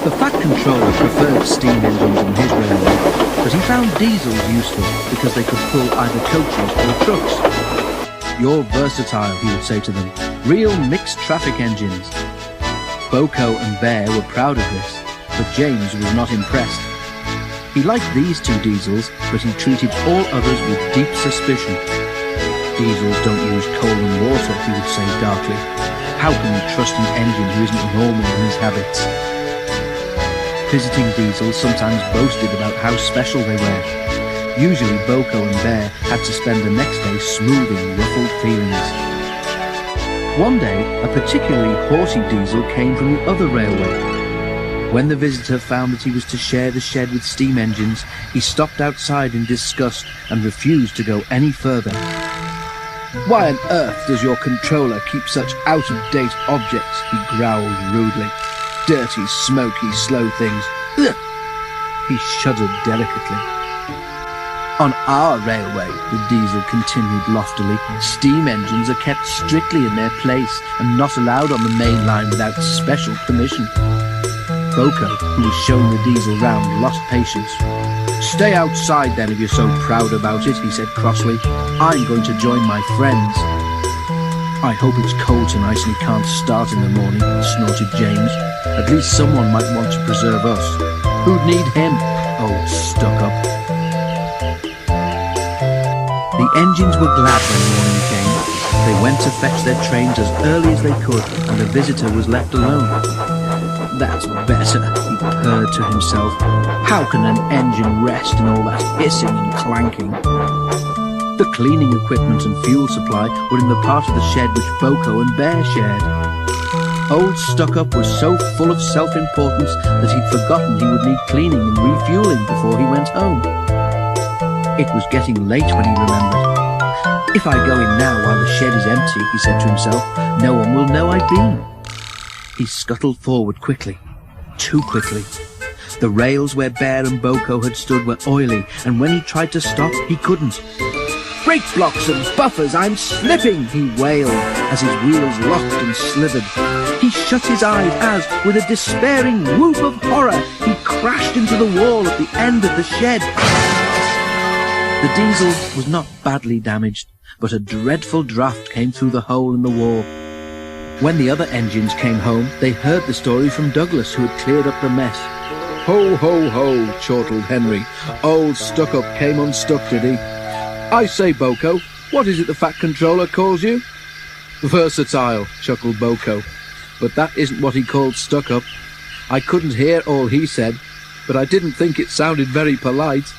The Fat Controller preferred steam engines on his railway, but he found diesels useful because they could pull either coaches or trucks. "You're versatile," he would say to them. "Real mixed traffic engines." Boko and Bear were proud of this, but James was not impressed. He liked these two diesels, but he treated all others with deep suspicion. "Diesels don't use coal and water," he would say darkly. "How can we trust an engine who isn't normal in his habits?" Visiting diesels sometimes boasted about how special they were. Usually Boko and Bear had to spend the next day smoothing ruffled feelings. One day, a particularly haughty diesel came from the other railway. When the visitor found that he was to share the shed with steam engines, he stopped outside in disgust and refused to go any further. "Why on earth does your controller keep such out-of-date objects?" he growled rudely. "Dirty, smoky, slow things. Ugh!" He shuddered delicately. "On our railway," the diesel continued loftily, "steam engines are kept strictly in their place and not allowed on the main line without special permission." Boko, who was showing the diesel round, lost patience. "Stay outside then if you're so proud about it," he said crossly. "I'm going to join my friends." "I hope it's cold tonight and he can't start in the morning," snorted James. "At least someone might want to preserve us. Who'd need him, old stuck-up?" The engines were glad when morning came. They went to fetch their trains as early as they could, and the visitor was left alone. "That's better," he purred to himself. "How can an engine rest in all that hissing and clanking?" The cleaning equipment and fuel supply were in the part of the shed which Boko and Bear shared. Old Stuck-Up was so full of self-importance that he'd forgotten he would need cleaning and refueling before he went home. It was getting late when he remembered. "If I go in now while the shed is empty," he said to himself, "no one will know I've been." He scuttled forward quickly, too quickly. The rails where Bear and Boko had stood were oily, and when he tried to stop, he couldn't. "Brake blocks and buffers, I'm slipping!" he wailed as his wheels locked and slithered. He shut his eyes as, with a despairing whoop of horror, he crashed into the wall at the end of the shed. The diesel was not badly damaged, but a dreadful draught came through the hole in the wall. When the other engines came home, they heard the story from Douglas, who had cleared up the mess. "Ho, ho, ho," chortled Henry. "Old Stuck-Up came unstuck, did he? I say, Boko, what is it the Fat Controller calls you?" "Versatile," chuckled Boko. "But that isn't what he called Stuck-Up. I couldn't hear all he said, but I didn't think it sounded very polite."